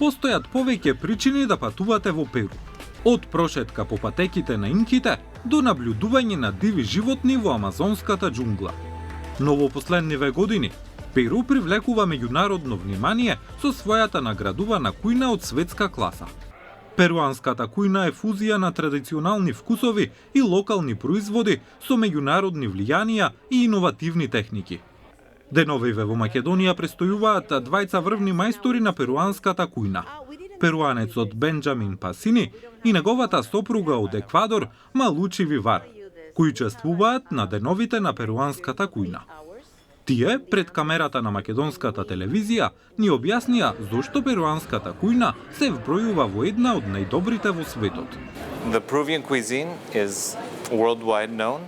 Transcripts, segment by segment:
Постојат повеќе причини да патувате во Перу. Од прошетка по патеките на инките до наблюдување на диви животни во амазонската џунгла. Но во последниве години Перу привлекува меѓународно внимание со својата наградувана кујна од светска класа. Перуанската кујна е фузија на традиционални вкусови и локални производи со меѓународни влијанија и иновативни техники. Деновиве во Македонија престојуваат двајца врвни мајстори на перуанската кујна. Перуанецот Бенџамин Пасини и неговата сопруга од Еквадор Малучи Вивар, кои учествуваат на деновите на перуанската кујна. Тие, пред камерата на македонската телевизија, ни објаснија зошто перуанската кујна се вбројува во една од најдобрите во светот. The Peruvian cuisine is worldwide known.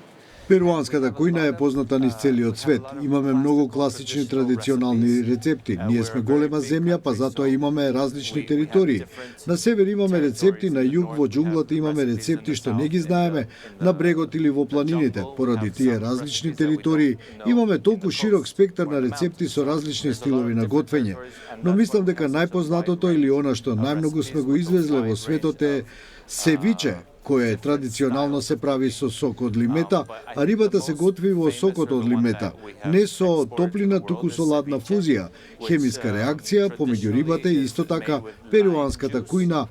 Перуанската кујна е позната низ целиот свет. Имаме многу класични традиционални рецепти. Ние сме голема земја, па затоа имаме различни територии. На север имаме рецепти, на југ во џунглата имаме рецепти што не ги знаеме, на брегот или во планините. Поради тие различни територии имаме толку широк спектар на рецепти со различни стилови на готвење. Но мислам дека најпознатото или она што најмногу сме го извезле во светот е севиче, кое традиционално се прави со сок од лимета, а рибата се готви во сокот од лимета, не со топлина, туку со ладна фузија, хемиска реакција помеѓу рибата и исто така перуанската кујна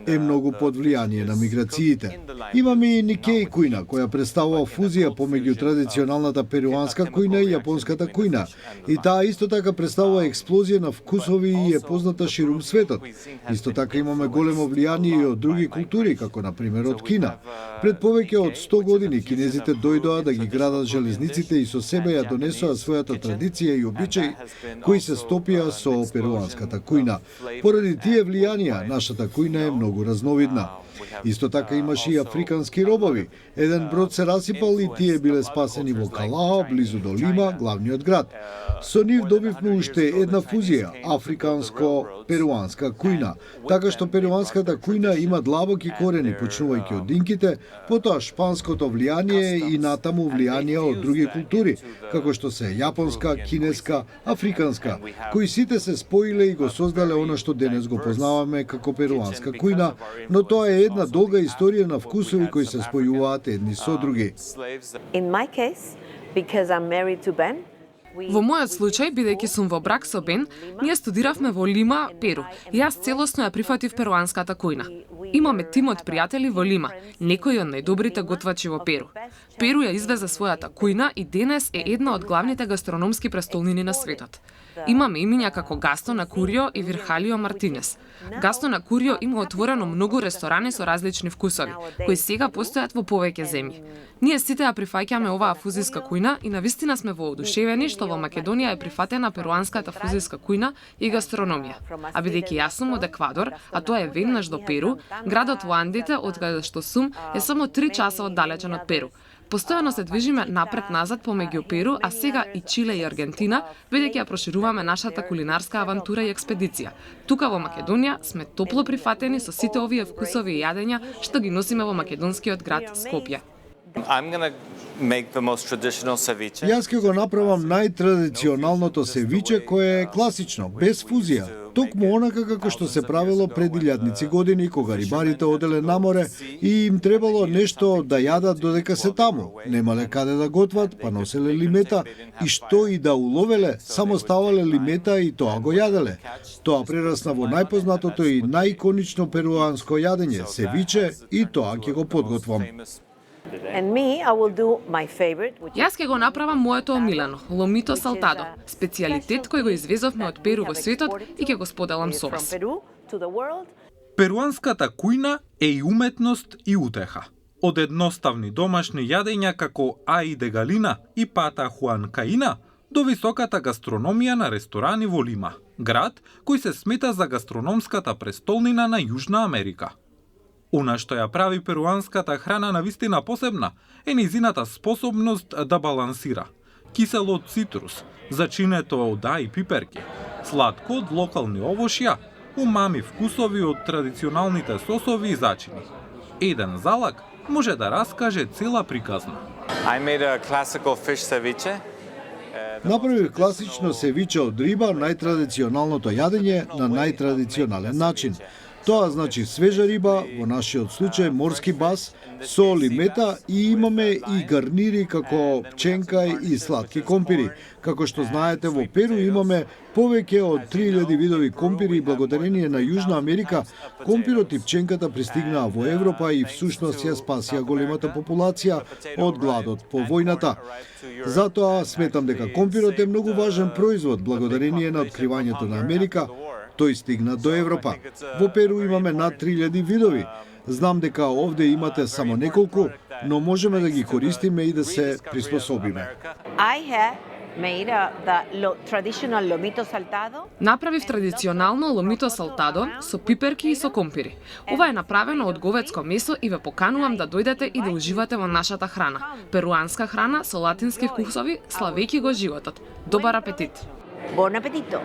е многу под влијание на миграциите. Имаме и Никеј кујна, која представува фузија помеѓу традиционалната перуанска кујна и јапонската кујна. И таа исто така представува експлозија на вкусови и е позната ширум светот. Исто така имаме големо влијание и од други култури, како на пример од Кина. Пред повеќе од 100 години кинезите дојдоа да ги градат железниците и со себе ја донесоа својата традиција и обичаи, кои се стопија со перуанската кујна. Поради тие влијанија, нашата кујна е многу разновидна. Исто така имаше и африкански робови. Еден брод се расипал и тие биле спасени во Калао, близу до Лима, главниот град. Со нив добивме уште една фузија, африканско-перуанска кујна, така што перуанската кујна има длабоки корени, почнувајќи од инките, потоа шпанското влијание и натаму влијанија од други култури, како што се јапонска, кинеска, африканска, кои сите се споиле и го создале она што денес го познаваме како перуанска кујна, но тоа е една долга историја на вкусови кои се спојуваат едни со други. In my case, because I'm married to Ben, Во мојот случај, бидејќи сум во брак со Бен, ние студиравме во Лима, Перу, и јас целосно ја прифатив перуанската кујна. Имаме тим од пријатели во Лима, некои од најдобрите готвачи во Перу. Перу ја извезе својата кујна и денес е една од главните гастрономски престолнини на светот. Имаме имиња како Гастон Акурио и Вирхалио Мартинес. Гастон Акурио има отворено многу ресторани со различни вкусови, кои сега постојат во повеќе земји. Ние сите ја прифаќаме оваа фузиска кујна и навистина сме воодушевени што во Македонија е прифатена перуанската фузиска кујна и гастрономија. А бидејќи јас сум од Еквадор, а тоа е веднаш до Перу, градот во Андите, од каде што сум, е само 3 часа оддалечен од Перу. Постојано се движиме напред-назад помеѓу Перу, а сега и Чиле и Аргентина, бидејќи ја прошируваме нашата кулинарска авантура и експедиција. Тука во Македонија сме топло прифатени со сите овие вкусови и јадења што ги носиме во македонскиот град Скопје. Јас ќе го направам најтрадиционалното севиче кое е класично, без фузија. Токму онака како што се правило пред илјадници години, кога рибарите оделе на море и им требало нешто да јадат додека се таму. Немале каде да готват, па носеле лимета и што и да уловеле, само ставале лимета и тоа го јаделе. Тоа прерасна во најпознатото и најиконично перуанско јадење, севиче, и тоа ќе го подготвам. Јас ќе го направам моето омилено, ломито салтадо, специјалитет кој го извезовме од Перу во светот и ќе го споделам со вас. Перуанската кујна е и уметност и утеха. Од едноставни домашни јадења како аи де галина и пата хуанкаина до високата гастрономија на ресторани во Лима, град кој се смета за гастрономската престолнина на Јужна Америка. Она што ја прави перуанската храна навистина посебна е низината способност да балансира. Кисело од цитрус, зачинето од аи пиперки, сладко од локални овошја, умами вкусови од традиционалните сосови и зачини. Еден залак може да раскаже цела приказна. Направив класично севиче од риба, најтрадиционалното јадење на најтрадиционален начин. Тоа значи свежа риба, во нашиот случај морски бас, сол и мета, и имаме и гарнири како пченкај и сладки компири. Како што знаете, во Перу имаме повеќе од 3000 видови компири и благодарение на Јужна Америка, компирот и пченката пристигнаа во Европа и всушност ја спасија големата популација од гладот по војната. Затоа сметам дека компирот е многу важен производ благодарение на откривањето на Америка. Тој стигна до Европа. Во Перу имаме над 3000 видови. Знам дека овде имате само неколку, но можеме да ги користиме и да се приспособиме. Направив традиционално ломито салтадо со пиперки и со компири. Ова е направено од говедско месо и ве поканувам да дојдете и да уживате во нашата храна. Перуанска храна со латински вкусови, славејќи го животот. Добар апетит! Bon appetito!